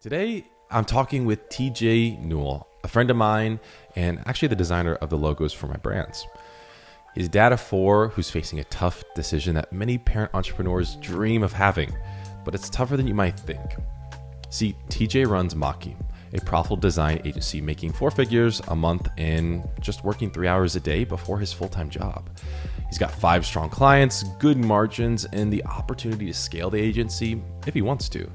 Today, I'm talking with TJ Newell, a friend of mine and actually the designer of the logos for my brands. He's a dad of four who's facing a tough decision that many parent entrepreneurs dream of having, but it's tougher than you might think. See, TJ runs Mocky, a profitable design agency making four figures a month and just working 3 hours a day before his full-time job. He's got 5 strong clients, good margins, and the opportunity to scale the agency if he wants to.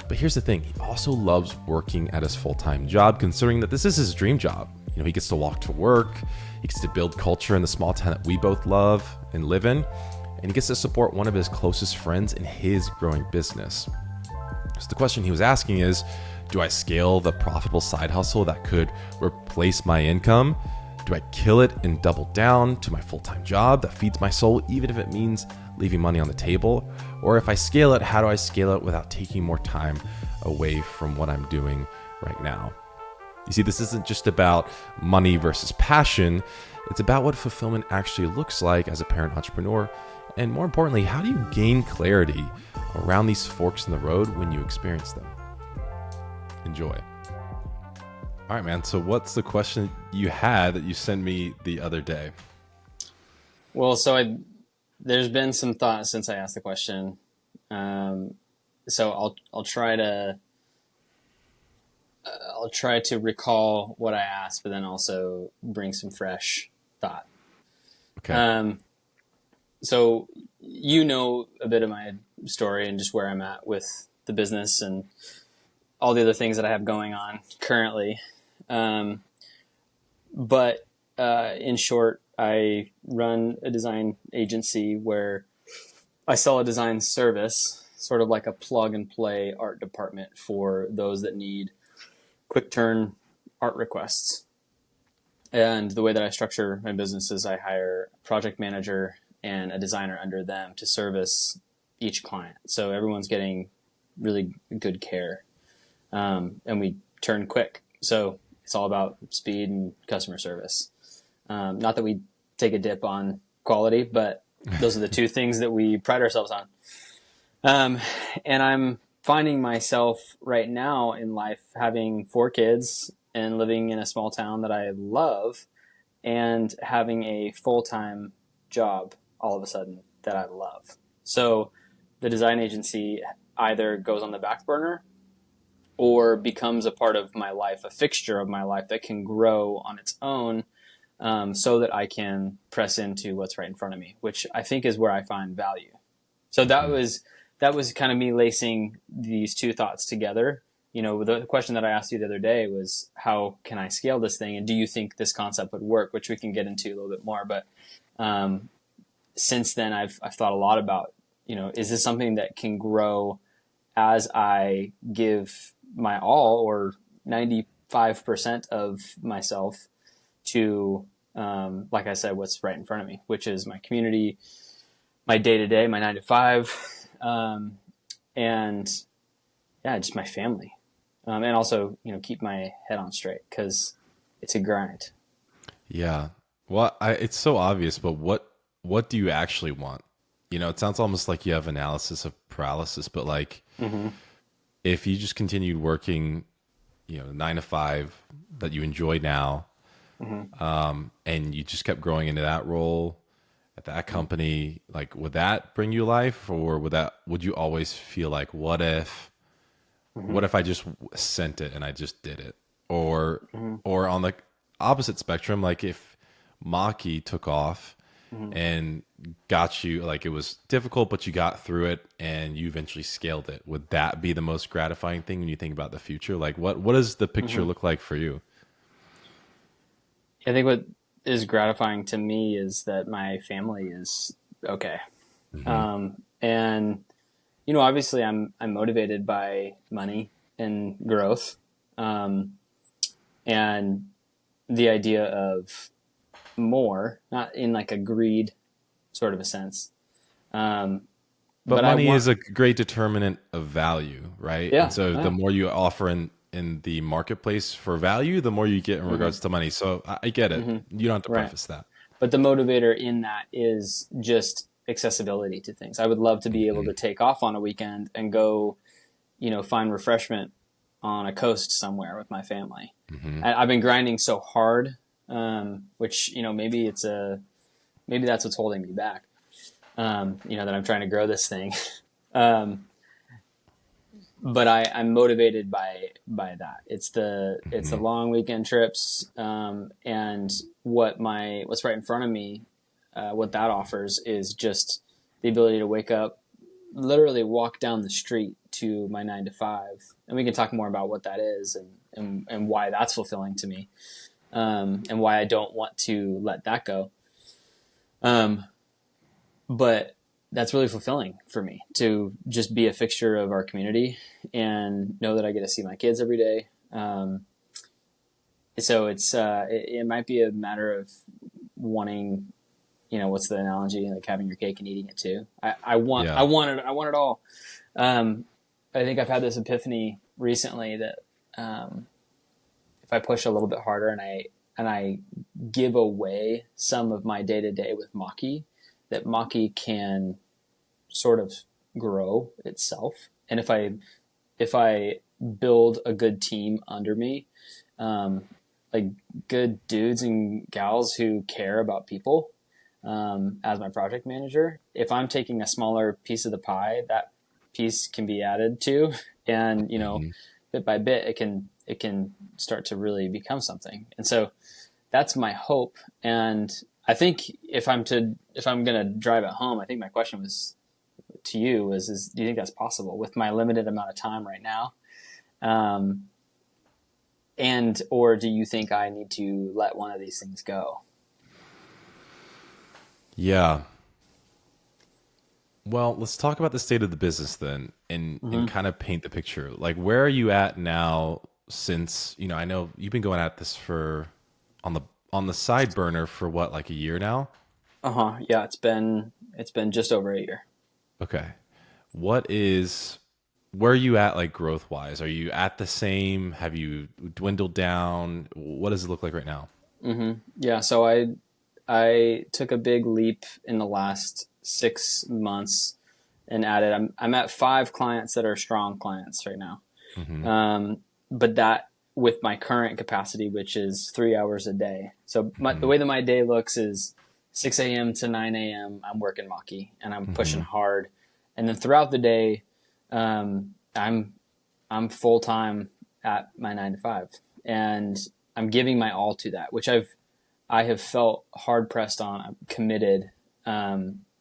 But here's the thing, he also loves working at his full-time job, considering that this is his dream job. You know, he gets to walk to work, he gets to build culture in the small town that we both love and live in, and he gets to support one of his closest friends in his growing business. So the question he was asking is, do I scale the profitable side hustle that could replace my income? Do I kill it and double down to my full-time job that feeds my soul, even if it means leaving money on the table? Or if I scale it, how do I scale it without taking more time away from what I'm doing right now? You see, this isn't just about money versus passion. It's about what fulfillment actually looks like as a parent entrepreneur. And more importantly, how do you gain clarity around these forks in the road when you experience them? Enjoy. All right, man. So what's the question you had that you sent me the other day? Well, there's been some thought since I asked the question. So I'll try to recall what I asked, but then also bring some fresh thought. Okay. So you know a bit of my story and just where I'm at with the business and all the other things that I have going on currently. But in short, I run a design agency where I sell a design service, sort of like a plug and play art department for those that need quick turn art requests. And the way that I structure my business is I hire a project manager and a designer under them to service each client. So everyone's getting really good care. And we turn quick. So it's all about speed and customer service. Not that we take a dip on quality, but those are the two things that we pride ourselves on. And I'm finding myself right now in life having 4 kids and living in a small town that I love and having a full-time job all of a sudden that I love. So the design agency either goes on the back burner or becomes a part of my life, a fixture of my life that can grow on its own, so that I can press into what's right in front of me, which I think is where I find value. So that was kind of me lacing these two thoughts together. You know, the question that I asked you the other day was, how can I scale this thing? And do you think this concept would work? Which we can get into a little bit more. But since then, I've thought a lot about, you know, is this something that can grow as I give my all, or 95% of myself to, like I said, what's right in front of me, which is my community, my day-to-day, my 9 to 5, and yeah, just my family. And also, you know, keep my head on straight because it's a grind. Yeah. Well, it's so obvious, but what do you actually want? You know, it sounds almost like you have analysis of paralysis, but like, if you just continued working, you know, 9 to 5 that you enjoy now, and you just kept growing into that role at that company, like, would that bring you life, or would you always feel like, what if I just sent it and I just did it? Or on the opposite spectrum, like if Mocky took off and got you, like, it was difficult, but you got through it and you eventually scaled it, would that be the most gratifying thing when you think about the future? Like, what does the picture look like for you? I think what is gratifying to me is that my family is okay. And, you know, obviously I'm motivated by money and growth. And the idea of more, not in like a greed sort of a sense. But But money is a great determinant of value, right? yeah, And so the yeah. more you offer in the marketplace for value, the more you get in regards to money. So I get it. You don't have to Right. preface that. But the motivator in that is just accessibility to things. I would love to be able to take off on a weekend and go, you know, find refreshment on a coast somewhere with my family. Mm-hmm. I've been grinding so hard, which, maybe maybe that's what's holding me back. That I'm trying to grow this thing. But I'm motivated by that. It's the Mm-hmm. long weekend trips, and what's right in front of me. What that offers is just the ability to wake up, literally walk down the street to my 9 to 5, and we can talk more about what that is and why that's fulfilling to me, and why I don't want to let that go. But that's really fulfilling for me to just be a fixture of our community and know that I get to see my kids every day. So it might be a matter of wanting, what's the analogy? Like having your cake and eating it too. I want Yeah. I want it all. I think I've had this epiphany recently that if I push a little bit harder and I give away some of my day to day with Mocky, that Mocky can sort of grow itself. And if I build a good team under me, like good dudes and gals who care about people, as my project manager, if I'm taking a smaller piece of the pie, that piece can be added to, and Mm-hmm. bit by bit, it can start to really become something. And so that's my hope. And I think if I'm gonna drive it home, I think my question was to you is do you think that's possible with my limited amount of time right now? And or do you think I need to let one of these things go? Yeah. Well, let's talk about the state of the business then, and Mm-hmm. kind of paint the picture. Like, where are you at now? Since I know you've been going at this for on the side burner for what, like a year now? Uh-huh. Yeah, it's been just over a year. Okay. What is where are you at, like, growth wise? Are you at the same? Have you dwindled down? What does it look like right now? Mm-hmm. Yeah, so I took a big leap in the last 6 months and added. I'm at 5 clients that are strong clients right now. Mm-hmm. But that with my current capacity, which is 3 hours a day. So the Mm-hmm. way that my day looks is 6 a.m. to 9 a.m. I'm working Mocky and I'm pushing Mm-hmm. hard, and then throughout the day, I'm full time at my 9 to 5, and I'm giving my all to that, which I have felt hard pressed on. I'm committed.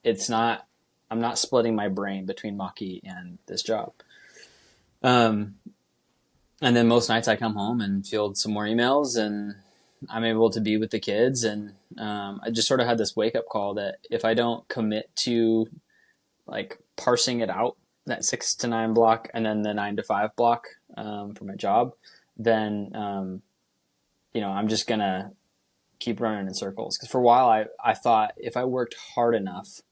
It's not. I'm not splitting my brain between Mocky and this job. Um, and then most nights I come home and field some more emails, and I'm able to be with the kids. And I just sort of had this wake up call that if I don't commit to like parsing it out, that 6 to 9 block and then the 9 to 5 block for my job, then I'm just gonna keep running in circles. Because for a while I thought if I worked hard enough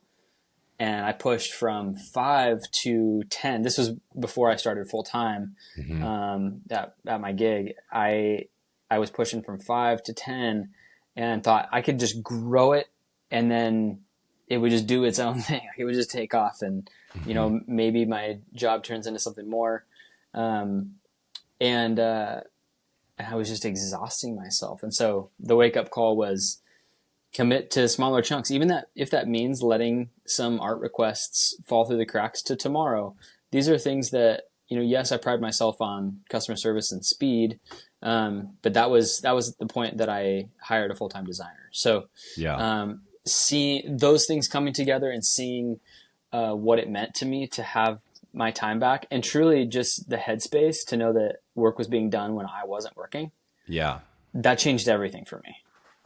and I pushed from 5 to 10. This was before I started full time. Mm-hmm. At my gig, I was pushing from 5 to 10, and thought I could just grow it, and then it would just do its own thing. It would just take off, and Mm-hmm. maybe my job turns into something more. Um, and I was just exhausting myself. And so the wake up call was commit to smaller chunks, even that if that means letting some art requests fall through the cracks to tomorrow. These are things that, yes, I pride myself on customer service and speed, but that was the point that I hired a full time designer. So Yeah. seeing those things coming together and seeing what it meant to me to have my time back, and truly just the headspace to know that work was being done when I wasn't working, Yeah. that changed everything for me.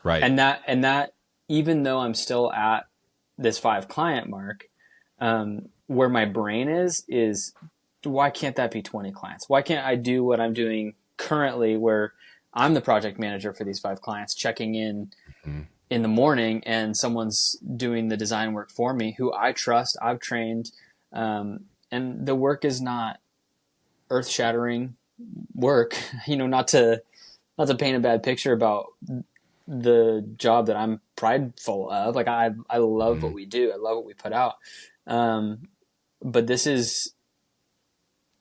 Right. And that even though I'm still at this 5 client mark, where my brain is why can't that be 20 clients? Why can't I do what I'm doing currently, where I'm the project manager for these 5 clients, checking Mm-hmm. in the morning, and someone's doing the design work for me, who I trust, I've trained, and the work is not earth shattering work. Not to paint a bad picture about the job that I'm prideful of. Like I love Mm-hmm. what we do. I love what we put out. But this is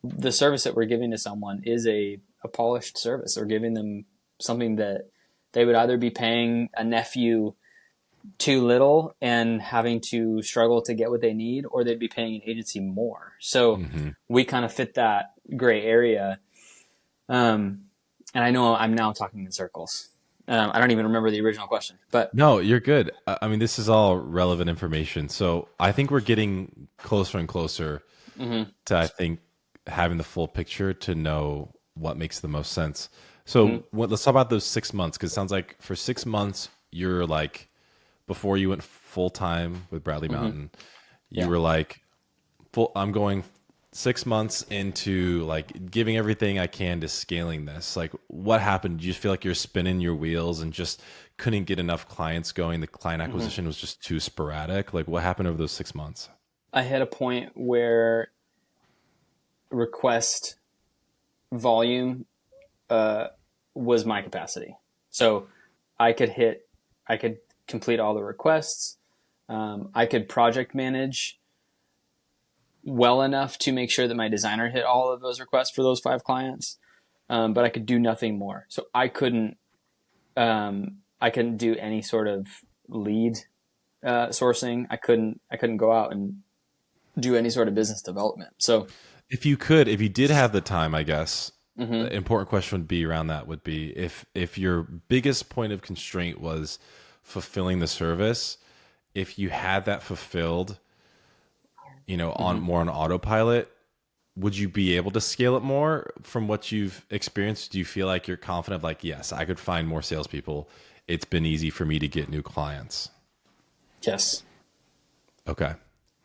the service that we're giving to someone is a polished service. We're giving them something that they would either be paying a nephew too little and having to struggle to get what they need, or they'd be paying an agency more. So we kind of fit that gray area. And I know I'm now talking in circles. I don't even remember the original question, but No, you're good. I mean, this is all relevant information. So I think we're getting closer and closer to, I think, having the full picture to know what makes the most sense. So let's talk about those 6 months, because it sounds like for 6 months, you're like, before you went full time with Bradley Mountain, you were like, I'm going 6 months into like giving everything I can to scaling this. Like, what happened? Did you just feel like you're spinning your wheels and just couldn't get enough clients going? The client acquisition was just too sporadic. Like, what happened over those 6 months? I hit a point where request volume was my capacity. So I could complete all the requests. I could project manage well enough to make sure that my designer hit all of those requests for those 5 clients. But I could do nothing more. So I couldn't do any sort of lead sourcing. I couldn't go out and do any sort of business development. So if you did have the time, I guess, the important question would be around that would be if your biggest point of constraint was fulfilling the service, if you had that fulfilled, on more on autopilot, would you be able to scale it more from what you've experienced? Do you feel like you're confident, like, yes, I could find more salespeople. It's been easy for me to get new clients. Yes. Okay.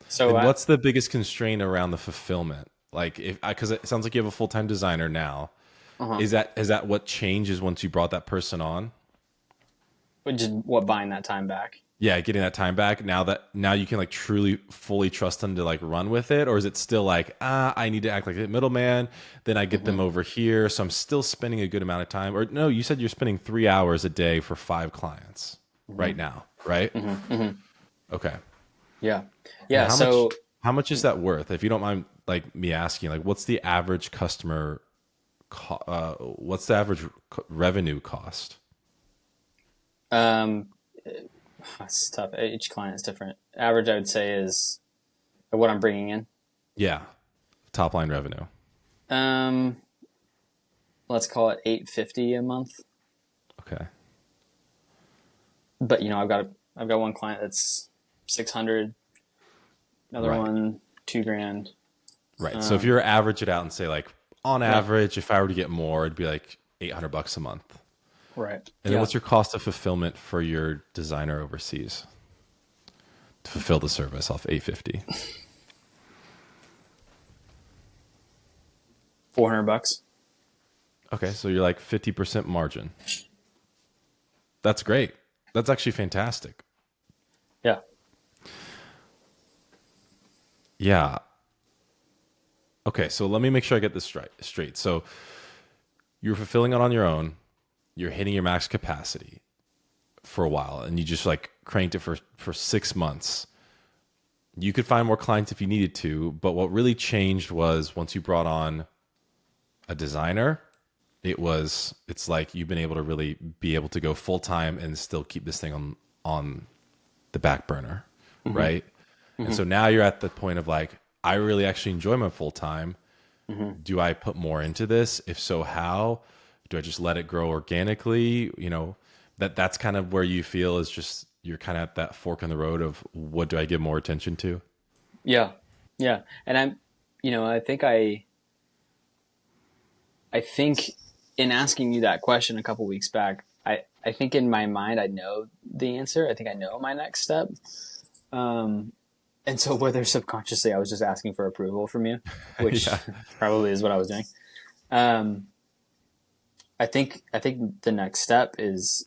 So and what's the biggest constraint around the fulfillment? Like, because it sounds like you have a full-time designer now. Is that what changes once you brought that person on? Just buying that time back? Yeah, getting that time back. Now you can like truly fully trust them to like run with it, or is it still like, I need to act like a middleman, then I get them over here, so I'm still spending a good amount of time? Or no, you said you're spending 3 hours a day for 5 clients right now, right? Okay. Yeah. Yeah. How much is that worth? If you don't mind, like me asking, like, what's the average customer? What's the average revenue cost? It's tough. Each client is different. Average, I would say, is what I'm bringing in. Yeah, top line revenue. Let's call it $850 a month. Okay. But I've got one client that's 600, another one $2,000. Right. So if you were to average it out and say, like, on average, if I were to get more, it'd be like $800 a month. Right. And then what's your cost of fulfillment for your designer overseas to fulfill the service off $850? $400. Okay, so you're like 50% margin. That's great. That's actually fantastic. Yeah. Yeah. Okay, so let me make sure I get this straight. So you're fulfilling it on your own. You're hitting your max capacity for a while, and you just like cranked it for 6 months. You could find more clients if you needed to, but what really changed was once you brought on a designer, it's like you've been able to really be able to go full time and still keep this thing on the back burner, right? And so now you're at the point of like, I really actually enjoy my full time. Do I put more into this? If so, how? Do I just let it grow organically? That's kind of where you feel is just you're kind of at that fork in the road of what do I give more attention to? Yeah. Yeah. And I think in asking you that question a couple weeks back, I think in my mind, I know the answer. I think I know my next step. And so whether subconsciously I was just asking for approval from you, which probably is what I was doing. I think the next step is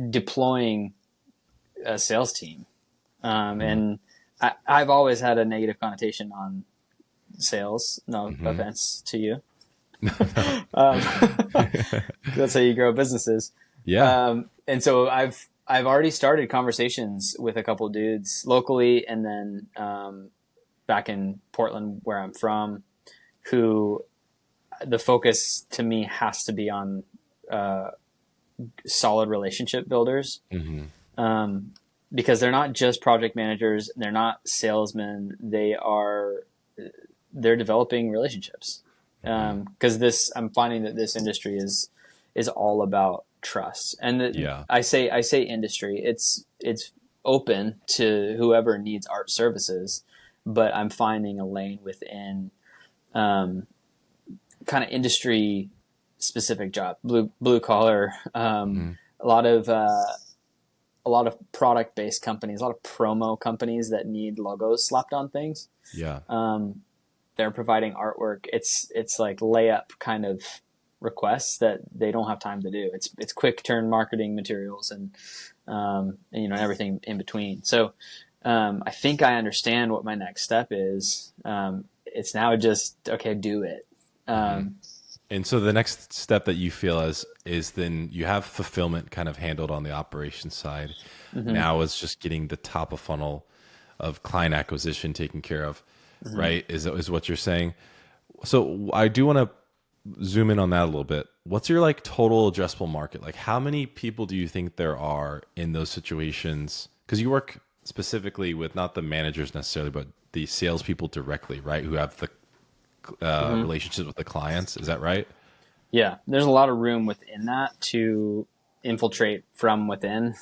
deploying a sales team. And I've always had a negative connotation on sales. No offense to you. That's how you grow businesses. Yeah. And so I've already started conversations with a couple dudes locally, and then back in Portland, where I'm from, who the focus to me has to be on solid relationship builders. Because they're not just project managers, they're not salesmen, they're developing relationships. Because I'm finding that this industry is all about trust. And I say industry, it's open to whoever needs art services, but I'm finding a lane within kind of industry specific job, blue collar, a lot of product based companies, a lot of promo companies that need logos slapped on things. Yeah. They're providing artwork. It's like layup kind of requests that they don't have time to do. It's quick turn marketing materials and everything in between. So I think I understand what my next step is. It's now just, okay, do it. And so the next step that you feel is then you have fulfillment kind of handled on the operations side. Now it's just getting the top of funnel of client acquisition taken care of, right? Is what you're saying. So I do want to zoom in on that a little bit. What's your like total addressable market? Like how many people do you think there are in those situations? Because you work specifically with not the managers necessarily, but the salespeople directly, right? Who have the relationships with the clients. Is that right? Yeah, there's a lot of room within that to infiltrate from within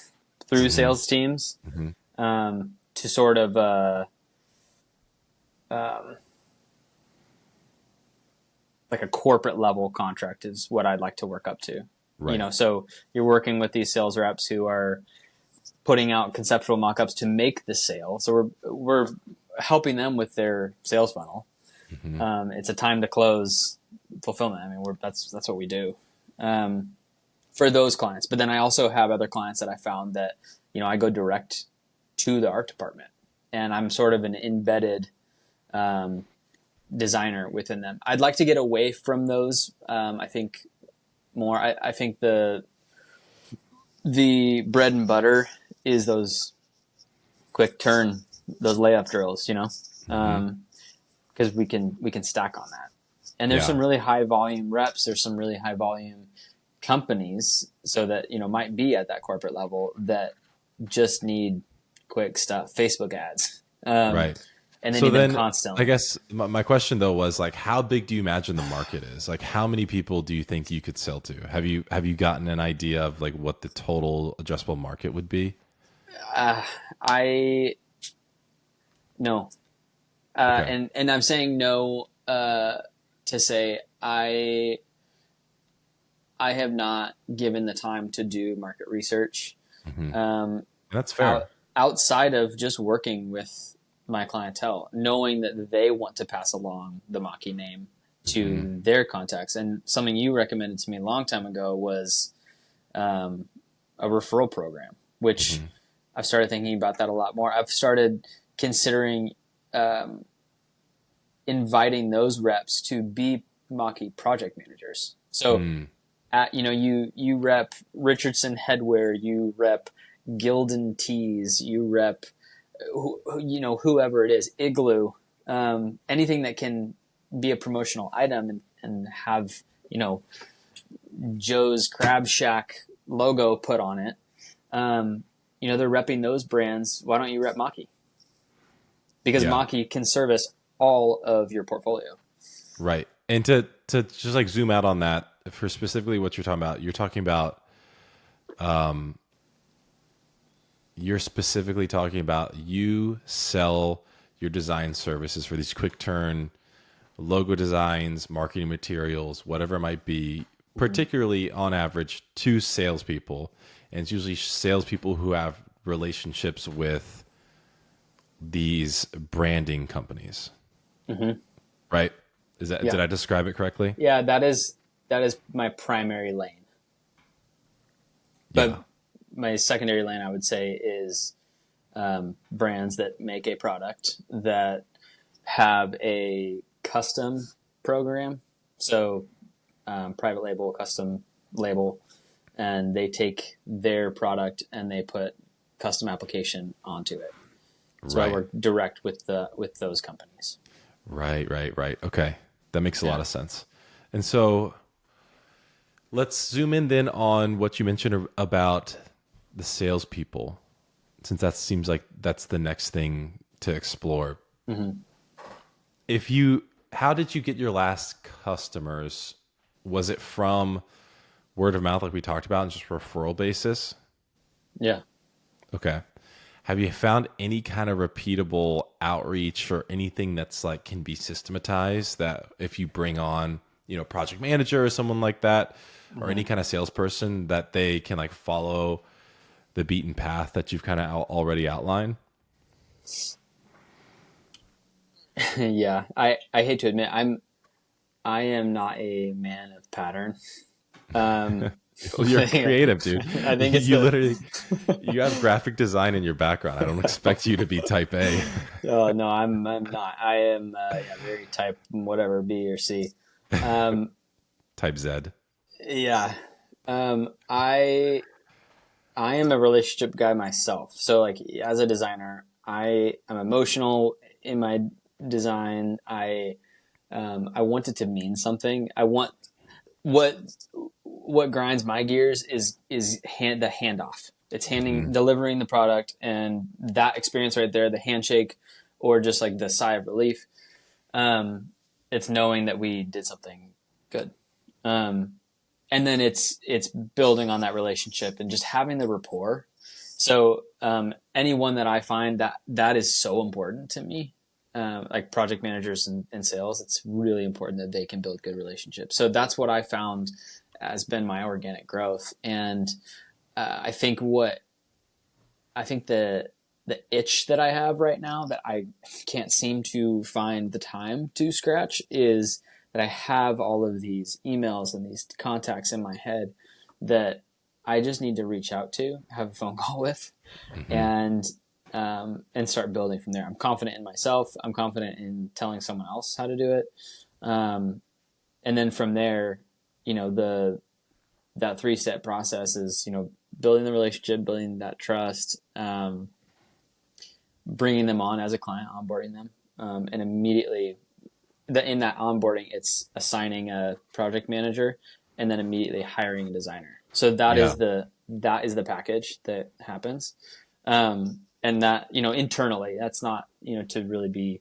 through sales teams to sort of like a corporate level contract is what I'd like to work up to. Right. So you're working with these sales reps who are putting out conceptual mock-ups to make the sale. So we're helping them with their sales funnel. It's a time to close fulfillment. I mean, that's what we do for those clients. But then I also have other clients that I found that, I go direct to the art department and I'm sort of an embedded designer within them. I'd like to get away from those. I think more, I think the bread and butter is those quick turn, those layup drills, because we can stack on that. And there's some really high volume reps. There's some really high volume companies, so that might be at that corporate level that just need quick stuff, Facebook ads, right? And they need them constantly. I guess my question though was like, how big do you imagine the market is? Like, how many people do you think you could sell to? Have you gotten an idea of like what the total addressable market would be? No. Okay. And I'm saying no to say I have not given the time to do market research. That's fair. Outside of just working with my clientele, knowing that they want to pass along the Mocky name to their contacts. And something you recommended to me a long time ago was a referral program, which I've started thinking about that a lot more. I've started considering inviting those reps to be Mocky project managers. So you rep Richardson Headwear, you rep Gildan Tees, you rep whoever it is, Igloo, anything that can be a promotional item and have Joe's Crab Shack logo put on it. They're repping those brands. Why don't you rep Mocky? Because Mocky can service all of your portfolio. Right. And to just like zoom out on that for specifically what you're talking about, you're specifically talking about you sell your design services for these quick turn logo designs, marketing materials, whatever it might be, particularly on average to salespeople. And it's usually salespeople who have relationships with these branding companies. Right? Did I describe it correctly? Yeah, that is my primary lane. But my secondary lane, I would say, is brands that make a product that have a custom program. So private label, custom label, and they take their product and they put custom application onto it. So I Right. work direct with those companies. Right. Okay. That makes a lot Yeah. of sense. And so let's zoom in then on what you mentioned about the salespeople, since that seems like that's the next thing to explore. Mm-hmm. If you, how did you get your last customers? Was it from word of mouth, like we talked about, and just referral basis? Yeah. Okay. Have you found any kind of repeatable outreach or anything that's like can be systematized that if you bring on, project manager or someone like that, or Mm-hmm. any kind of salesperson that they can like follow the beaten path that you've kind of already outlined? Yeah. I hate to admit I am not a man of pattern. Um, Well, you're yeah. creative, dude. I think it's You the literally, you have graphic design in your background. I don't expect you to be type A. oh no, I'm not. I am yeah, very type whatever B or C. Um, Type Z. yeah. I am a relationship guy myself. So like as a designer, I am emotional in my design. I want it to mean something. I want what what grinds my gears is the handoff. It's delivering the product, and that experience right there, the handshake, or just like the sigh of relief. Um, it's knowing that we did something good, and then it's building on that relationship and just having the rapport. So anyone that I find that is so important to me, like project managers and sales, it's really important that they can build good relationships. So that's what I found has been my organic growth. And I think the itch that I have right now that I can't seem to find the time to scratch is that I have all of these emails and these contacts in my head that I just need to reach out to, have a phone call with, Mm-hmm. and start building from there. I'm confident in myself. I'm confident in telling someone else how to do it, and then from there, that 3-step process is building the relationship, building that trust, bringing them on as a client, onboarding them, and immediately in that onboarding, it's assigning a project manager and then immediately hiring a designer. So that Yeah. is the package that happens. And that, internally, that's not, to really be,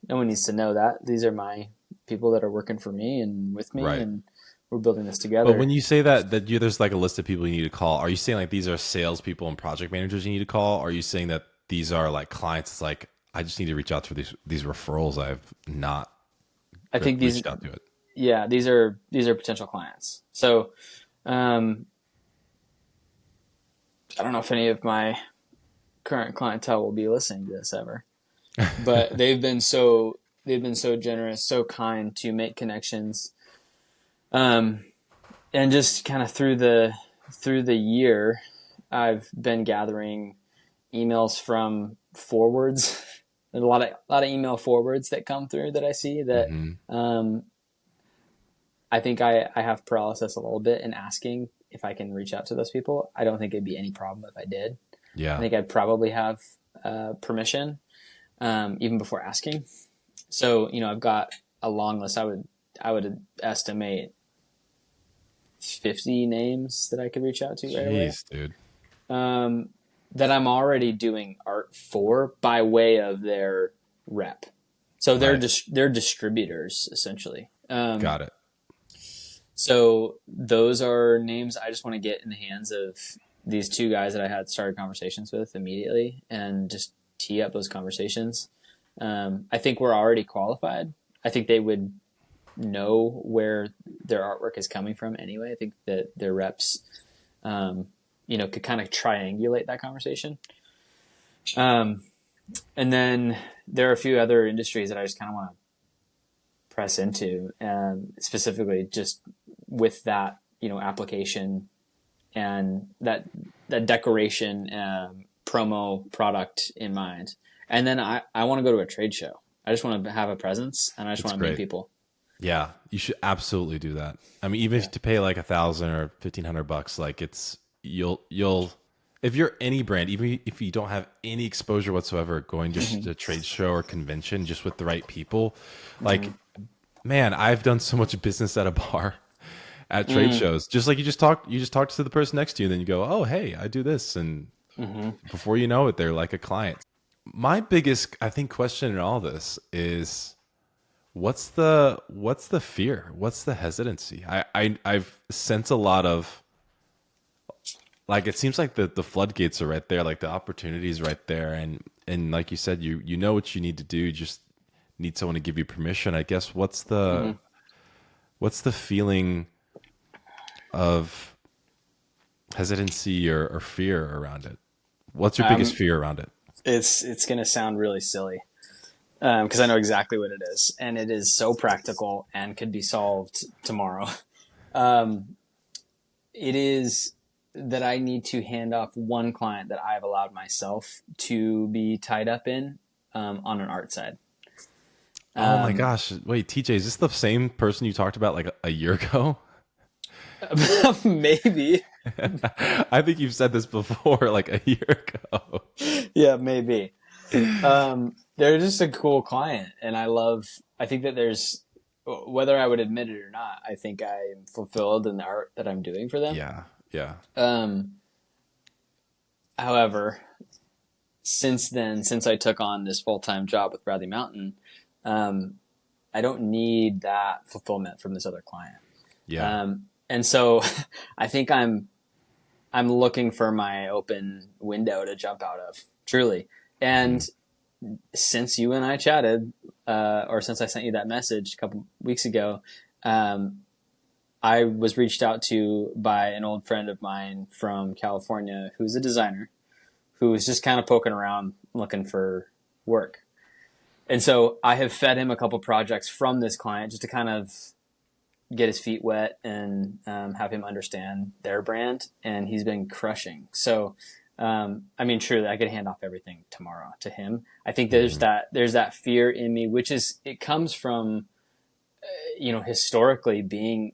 no one needs to know that. These are my people that are working for me and with me, Right. and we're building this But together. when you say there's like a list of people you need to call, are you saying like these are salespeople and project managers you need to call? Or are you saying that these are like clients? It's like I just need to reach out to these referrals I've not I think reached out to it. yeah, these are potential clients. So, um, I don't know if any of my current clientele will be listening to this ever, but they've been so generous, so kind to make connections. And just kind of through the year, I've been gathering emails from forwards. There's a lot of email forwards that come through that I see that Mm-hmm. I think I have paralysis a little bit in asking if I can reach out to those people. I don't think it'd be any problem if I did. I Yeah. think I'd probably have permission even before asking. So I've got a long list. I would estimate 50 names that I could reach out to right away. Jeez, dude. That I'm already doing art for by way of their rep. So Right. they're distributors essentially. Got it. So those are names I just want to get in the hands of these two guys that I had started conversations with immediately and just tee up those conversations. I think we're already qualified. I think they would know where their artwork is coming from anyway. I think that their reps, could kind of triangulate that conversation. And then there are a few other industries that I just kind of want to press into, specifically just with that, application and that decoration, promo product in mind. And then I want to go to a trade show. I just want to have a presence and I just It's want to meet great. people. Yeah, you should absolutely do that. I mean, even Yeah. if to pay like $1,000 or $1,500, like it's if you're any brand, even if you don't have any exposure whatsoever, going just Hmm. to a trade show or convention just with the right people, like, Hmm. man, I've done so much business at a bar at trade Mm. shows. Just like you just talk to the person next to you, and then you go, "Oh, hey, I do this," and Hmm. before you know it, they're like a client. My biggest, I think, question in all this is what's the fear? What's the hesitancy? I've sensed a lot of, like, it seems like the floodgates are right there, like the opportunities right there, and like you said, you know what you need to do, you just need someone to give you permission. I guess Hmm. what's the feeling of hesitancy or fear around it? What's your biggest Um, fear around it? it's going to sound really silly because I know exactly what it is, and it is so practical and could be solved tomorrow. Um, it is that I need to hand off one client that I've allowed myself to be tied up in on an art side. Oh my Um, gosh. Wait, TJ, is this the same person you talked about like a year ago? maybe, I think you've said this before, like a year ago. yeah, maybe. They're just a cool client, and I think that there's, whether I would admit it or not, I think I'm fulfilled in the art that I'm doing for them. Yeah, yeah. Um, However, since then, since I took on this full time job with Bradley Mountain, um, I don't need that fulfillment from this other client. Yeah. And so I think I'm looking for my open window to jump out of, truly. Hmm. And since you and I chatted, or since I sent you that message a couple weeks ago, um, I was reached out to by an old friend of mine from California who's a designer who was just kind of poking around looking for work. And so I have fed him a couple projects from this client just to kind of get his feet wet and have him understand their brand. And he's been crushing. So, I mean, truly, I could hand off everything tomorrow to him. I think Hmm. there's that fear in me, which is it comes from historically being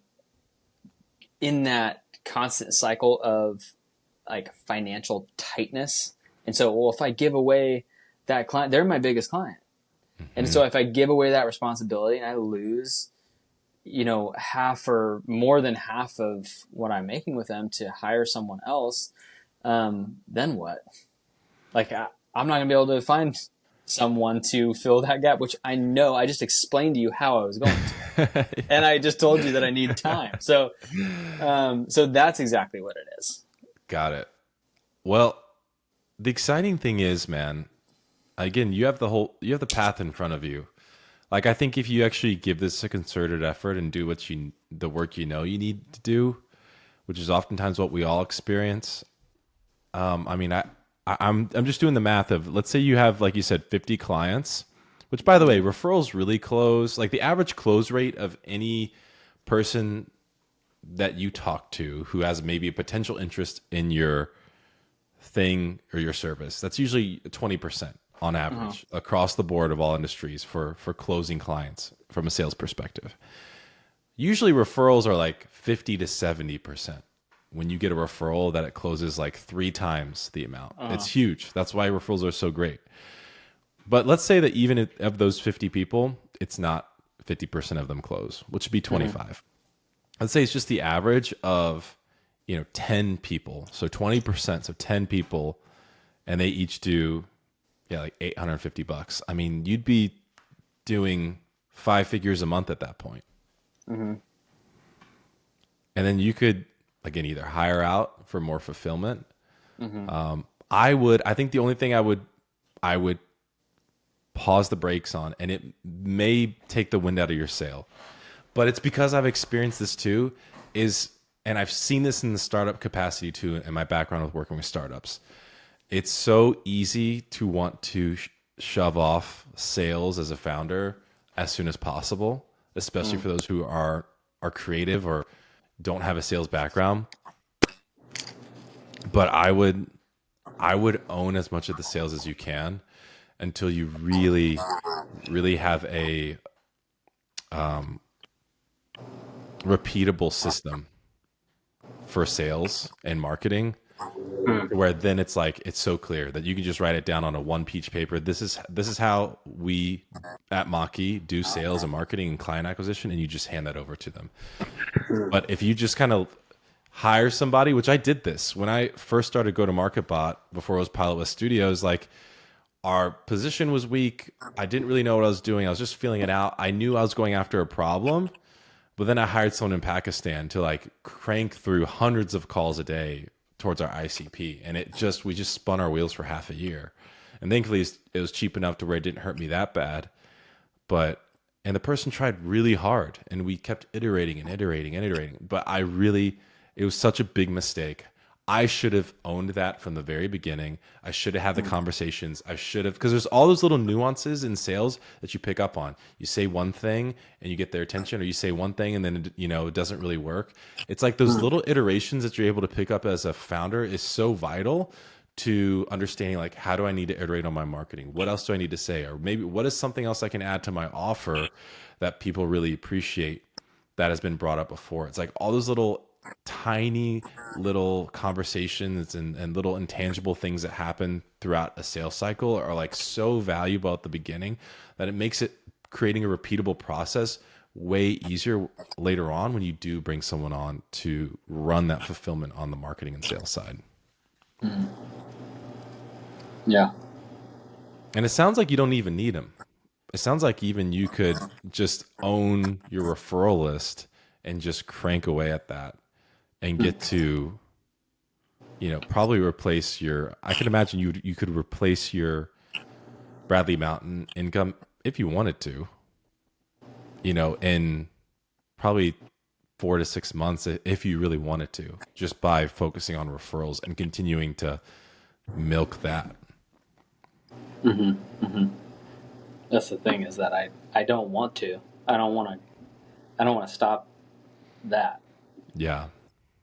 in that constant cycle of like financial tightness. And so, well, if I give away that client, they're my biggest client. And Hmm. so if I give away that responsibility and I lose, half or more than half of what I'm making with them to hire someone else, then what? Like, I'm not going to be able to find someone to fill that gap, which I know I just explained to you how I was going to. And I just told you that I need time. So that's exactly what it is. Got it. Well, the exciting thing is, man, again, you have the path in front of you. Like, I think if you actually give this a concerted effort and do the work you know you need to do, which is oftentimes what we all experience. I mean, I'm just doing the math of, let's say you have, like you said, 50 clients, which, by the way, Mm-hmm. referrals really close. Like, the average close rate of any person that you talk to who has maybe a potential interest in your thing or your service, that's usually 20% on Uh-huh. average across the board of all industries for closing clients from a sales perspective. Usually referrals are like 50 to 70%. When you get a referral that it closes like three times the amount, it's Uh-huh. huge. That's why referrals are so great. But let's say that even of those 50 people, it's not 50% of them close, which would be Mm-hmm. 25. Let's say it's just the average of 10 people, so 20%, so 10 people, and they each do, yeah, like $850. I mean, you'd be doing five figures a month at that point. Mm-hmm. And then you could, again, either hire out for more fulfillment. Mm-hmm. I think the only thing I would pause the brakes on, and it may take the wind out of your sail, but it's because I've experienced this too, and I've seen this in the startup capacity too, in my background with working with startups. It's so easy to want to shove off sales as a founder as soon as possible, especially Mm-hmm. for those who are creative or don't have a sales background. But I would own as much of the sales as you can until you really, really have a repeatable system for sales and marketing. Hmm. where then it's like it's so clear that you can just write it down on a one page paper. This is how we at Mocky do sales and marketing and client acquisition, and you just hand that over to them. But if you just kind of hire somebody, which I did this when I first started Go to Market Bot before it was Pilot West Studios, like our position was weak. I didn't really know what I was doing. I was just feeling it out. I knew I was going after a problem, but then I hired someone in Pakistan to like crank through hundreds of calls a day towards our ICP. And we just spun our wheels for half a year. And thankfully it was cheap enough to where it didn't hurt me that bad. And the person tried really hard and we kept iterating and iterating and iterating. But it was such a big mistake. I should have owned that from the very beginning. I should have had the conversations. Because there's all those little nuances in sales that you pick up on. You say one thing and you get their attention, or you say one thing and then, it doesn't really work. It's like those little iterations that you're able to pick up as a founder is so vital to understanding, like, how do I need to iterate on my marketing? What else do I need to say? Or maybe what is something else I can add to my offer that people really appreciate that has been brought up before? It's like all those little tiny little conversations and little intangible things that happen throughout a sales cycle are like so valuable at the beginning that it makes it creating a repeatable process way easier later on when you do bring someone on to run that fulfillment on the marketing and sales side. Yeah. And it sounds like you don't even need them. It sounds like even you could just own your referral list and just crank away at that and get to, probably replace I can imagine you could replace your Bradley Mountain income if you wanted to, in probably 4 to 6 months if you really wanted to, just by focusing on referrals and continuing to milk that. That's the thing, is that I don't want to. I don't want to stop that. Yeah.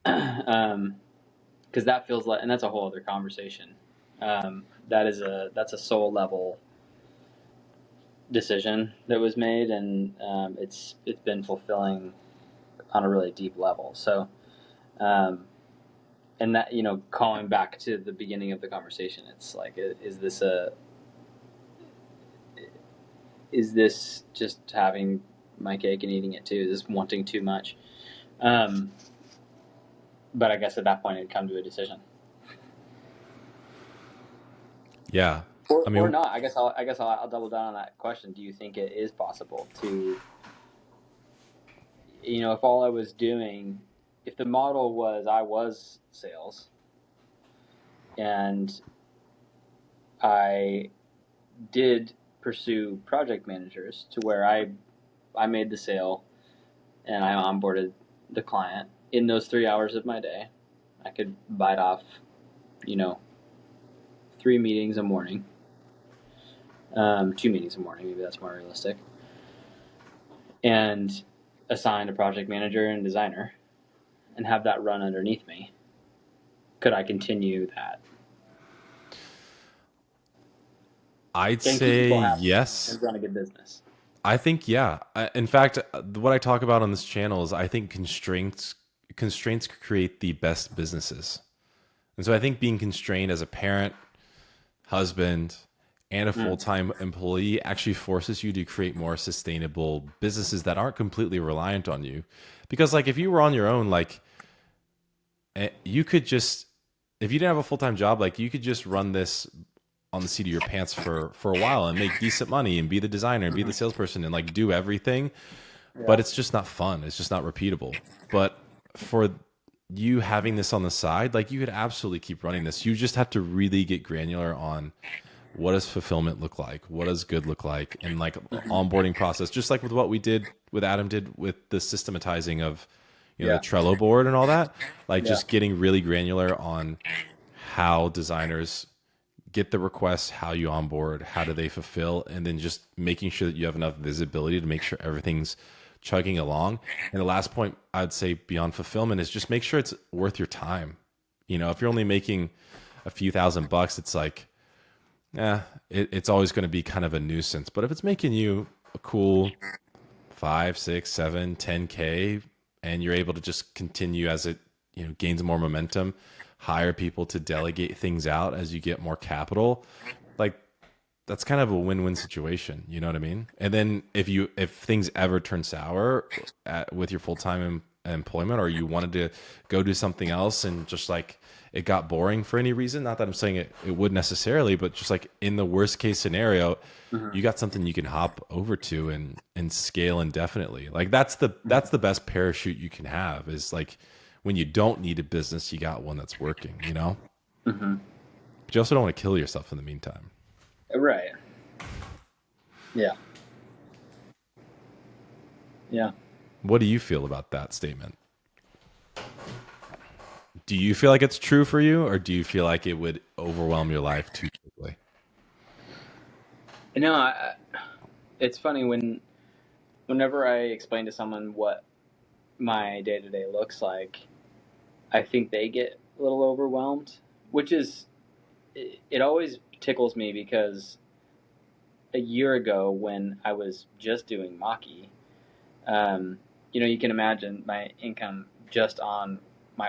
Because that feels like, and that's a whole other conversation. That's a soul level decision that was made, and it's been fulfilling on a really deep level. So, and that, calling back to the beginning of the conversation, it's like, is this just having my cake and eating it too? Is this wanting too much? But I guess at that point it'd come to a decision. Yeah. Or not. I guess I'll double down on that question. Do you think it is possible to, if all I was doing, if the model was I was sales and I did pursue project managers to where I made the sale and I onboarded the client in those 3 hours of my day, I could bite off, 3 meetings a morning, 2 meetings a morning, maybe that's more realistic, and assign a project manager and designer and have that run underneath me. Could I continue that? I'd say yes. And run a good business. I think, yeah. In fact, what I talk about on this channel is I think constraints create the best businesses. And so I think being constrained as a parent, husband, and a full-time employee actually forces you to create more sustainable businesses that aren't completely reliant on you. Because like if you were on your own, like you could just, if you didn't have a full-time job, like you could just run this on the seat of your pants for a while and make decent money and be the designer and be the salesperson and like do everything. Yeah. But it's just not fun. It's just not repeatable. But for you having this on the side, like you could absolutely keep running this. You just have to really get granular on what does fulfillment look like? What does good look like? And like onboarding process, just like with what we did with Adam did with the systematizing of, the Trello board and all that, like just getting really granular on how designers get the requests, how you onboard, how do they fulfill, and then just making sure that you have enough visibility to make sure everything's chugging along. And the last point I'd say beyond fulfillment is just make sure it's worth your time. If you're only making a few $1,000, it's like, it's always going to be kind of a nuisance. But if it's making you a cool 5, 6, 7, 10K, and you're able to just continue as it, gains more momentum, hire people to delegate things out as you get more capital. Like that's kind of a win-win situation. You know what I mean? And then if things ever turn sour with your full-time employment, or you wanted to go do something else and just like it got boring for any reason, not that I'm saying it would necessarily, but just like in the worst case scenario, Mhm. you got something you can hop over to and scale indefinitely. Like that's the best parachute you can have, is like when you don't need a business, you got one that's working. Mhm. But you also don't want to kill yourself in the meantime. Right. Yeah. Yeah. What do you feel about that statement? Do you feel like it's true for you, or do you feel like it would overwhelm your life too quickly? No, it's funny whenever I explain to someone what my day to day looks like, I think they get a little overwhelmed, which is it always tickles me because a year ago when I was just doing Mocky, you can imagine my income just on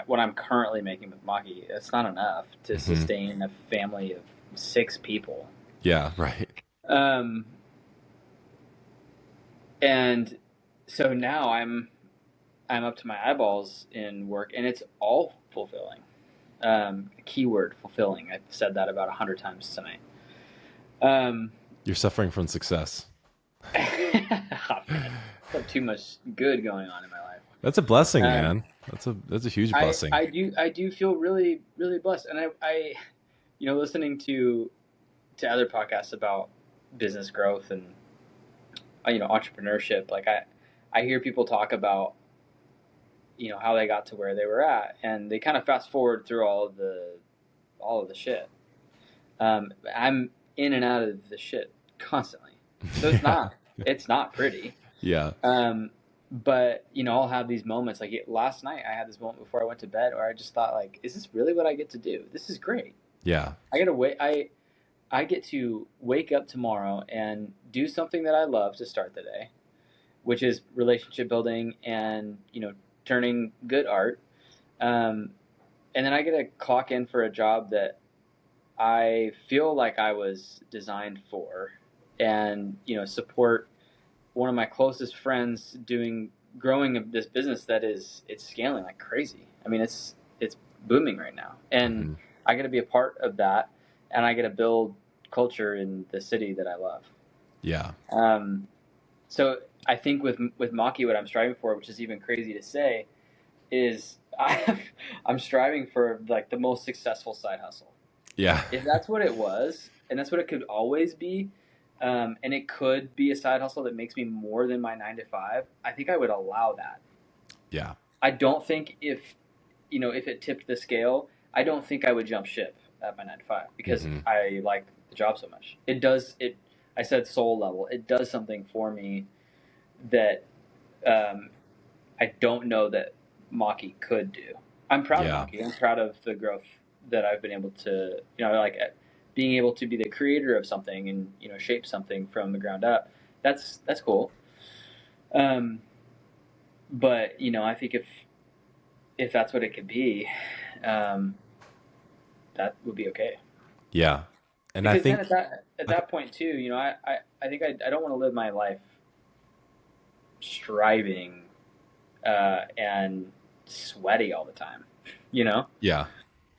what I'm currently making with Mocky. It's not enough to Hmm. sustain a family of 6 people. Yeah, right. Um, and so now I'm up to my eyeballs in work, and it's all fulfilling. Keyword fulfilling. I've said that about 100 times tonight. Um, You're suffering from success. oh, man, I have too much good going on in my life. That's a blessing, Um, man. That's a huge I blessing. I do I do feel really really blessed, and I listening to other podcasts about business growth and entrepreneurship. Like I hear people talk about how they got to where they were at, and they kind of fast forward through all of the shit. I'm in and out of the shit constantly, so it's Yeah. not pretty. Yeah. Um, but I'll have these moments. Like last night, I had this moment before I went to bed where I just thought, like, is this really what I get to do? This is great. Yeah. I get to wait. I get to wake up tomorrow and do something that I love to start the day, which is relationship building and turning good art. Um, and then I get to clock in for a job that I feel like I was designed for, and support one of my closest friends growing this business that it's scaling like crazy. I mean, it's booming right now, and Hmm. I get to be a part of that, and I get to build culture in the city that I love. Yeah. Um, so I think with Maki, what I'm striving for, which is even crazy to say, is I'm striving for like the most successful side hustle. Yeah. If that's what it was, and that's what it could always be, and it could be a side hustle that makes me more than my 9 to 5, I think I would allow that. Yeah. I don't think if it tipped the scale, I don't think I would jump ship at my 9 to 5 because Hmm. I like the job so much. It does it. I said soul level. It does something for me that um, I don't know that Mocky could do. I'm proud of Yeah. Mocky. I'm proud of the growth that I've been able to, like being able to be the creator of something and shape something from the ground up. That's cool. Um, but I think if that's what it could be, um, that would be okay. Yeah. And I Because then think at that point too, I think I don't want to live my life striving and sweaty all the time. You know. yeah.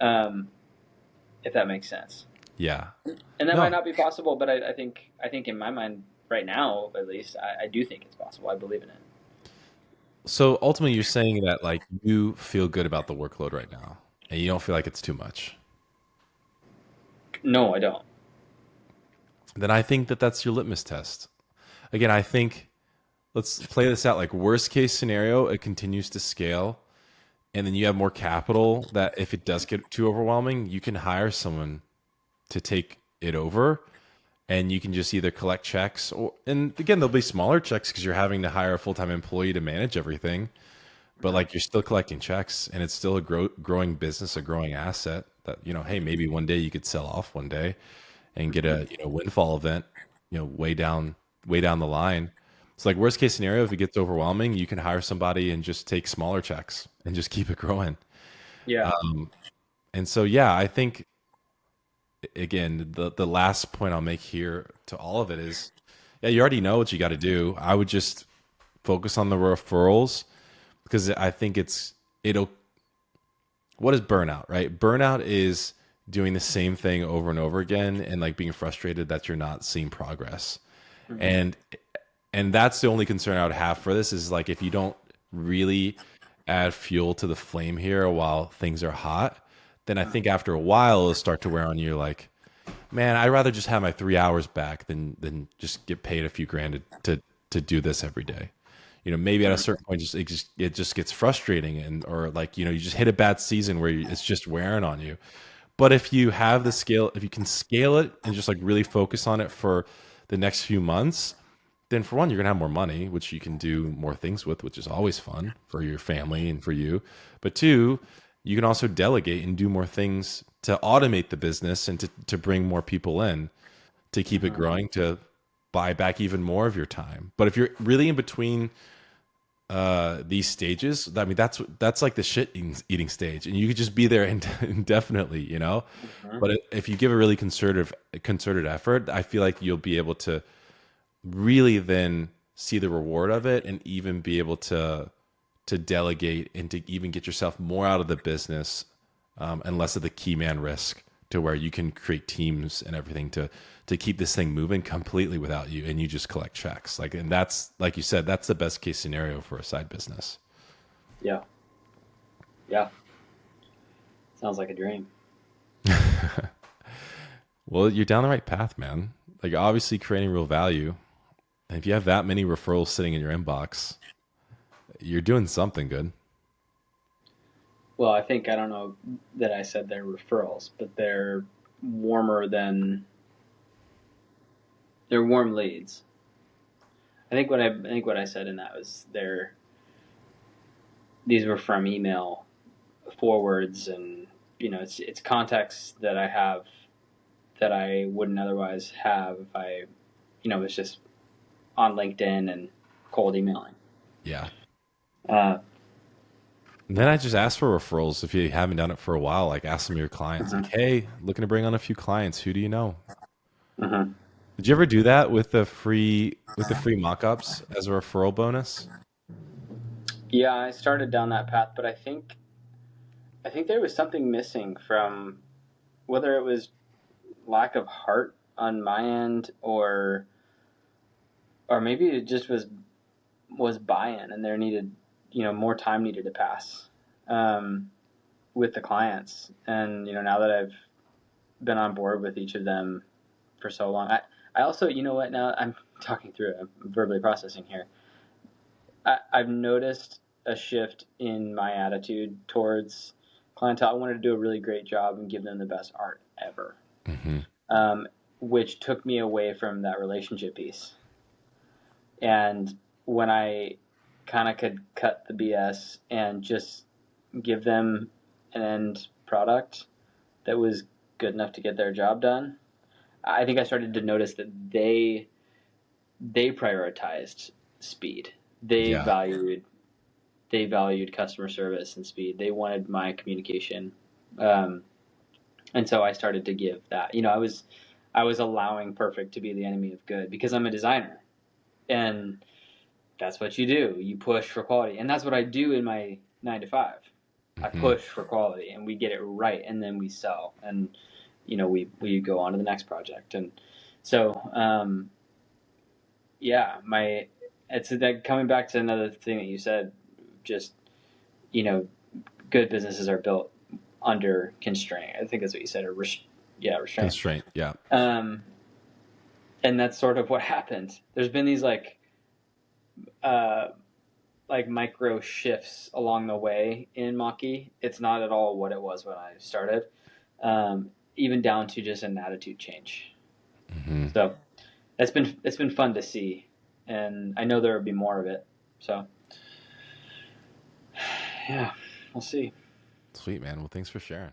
Um, if that makes sense. Yeah. And that might No. not be possible, but I think in my mind right now, at least, I do think it's possible. I believe in it. So ultimately you're saying that like you feel good about the workload right now and you don't feel like it's too much. No, I don't. Then I think that that's your litmus test. Again, I think let's play this out like worst case scenario, it continues to scale and then you have more capital that if it does get too overwhelming, you can hire someone to take it over and you can just either collect checks or and again there'll be smaller checks because you're having to hire a full-time employee to manage everything, but like you're still collecting checks and it's still a growing business, a growing asset that hey, maybe one day you could sell off one day and get a windfall event way down the line. It's like worst case scenario, if it gets overwhelming, you can hire somebody and just take smaller checks and just keep it growing. Yeah. And so, yeah, I think again, the last point I'll make here to all of it is, yeah, you already know what you got to do. I would just focus on the referrals because I think it'll. What is burnout, right? Burnout is doing the same thing over and over again and like being frustrated that you're not seeing progress. Hmm. And that's the only concern I would have for this is like if you don't really add fuel to the flame here while things are hot, then I think after a while it'll start to wear on you like, man, I'd rather just have my 3 hours back than just get paid a few grand to do this every day. You know, maybe at a certain point, it just gets frustrating, and or like you know, you just hit a bad season where it's just wearing on you. But if you have the scale, if you can scale it and just like really focus on it for the next few months, then for one, you're gonna have more money, which you can do more things with, which is always fun for your family and for you. But two, you can also delegate and do more things to automate the business and to bring more people in to keep it Hmm. growing, to buy back even more of your time. But if you're really in between these stages, I mean that's like the shit eating stage, and you could just be there indefinitely, you know. Hmm. But if you give a really concerted effort, I feel like you'll be able to really then see the reward of it and even be able to delegate and to even get yourself more out of the business and less of the key man risk to where you can create teams and everything to keep this thing moving completely without you and you just collect checks like and that's like you said that's the best case scenario for a side business. Yeah. Yeah. Sounds like a dream. Well, you're down the right path, man. Like obviously creating real value, and if you have that many referrals sitting in your inbox, you're doing something good. Well, I think I don't know that I said they're referrals, but warmer than they're warm leads. I think what I said in that was these were from email forwards, and it's contacts that I have that I wouldn't otherwise have if I was just on LinkedIn and cold emailing. Yeah. Uh, And then I just ask for referrals if you haven't done it for a while. Like ask some of your clients, like, uh-huh, hey, looking to bring on a few clients. Who do you know? uh-huh. Did you ever do that with the free mock-ups as a referral bonus? Yeah, I started down that path, but I think there was something missing from whether it was lack of heart on my end or maybe it just was buy-in and there needed more time needed to pass um, with the clients. And now that I've been on board with each of them for so long, I also, what, now I'm talking through it, I'm verbally processing here. I've noticed a shift in my attitude towards clientele. I wanted to do a really great job and give them the best art ever, Hmm. um, which took me away from that relationship piece. And when I kind of could cut the BS and just give them an end product that was good enough to get their job done, I think I started to notice that they prioritized speed. They Yeah. valued they valued customer service and speed. They wanted my communication, um, and so I started to give that. I was allowing perfect to be the enemy of good because I'm a designer, and that's what you do. You push for quality, and that's what I do in my 9 to 5. I Hmm. push for quality, and we get it right, and then we sell, and we go on to the next project, and so yeah, my it's that coming back to another thing that you said, just you know, good businesses are built under constraint. I think that's what you said, or restraint. Constraint. Yeah. Um, and that's sort of what happened. There's been these uh, like micro shifts along the way in Mocky. It's not at all what it was when I started, even down to just an attitude change. Hmm. So it's been fun to see, and I know there will be more of it. So yeah, we'll see. Sweet, man. Well, thanks for sharing.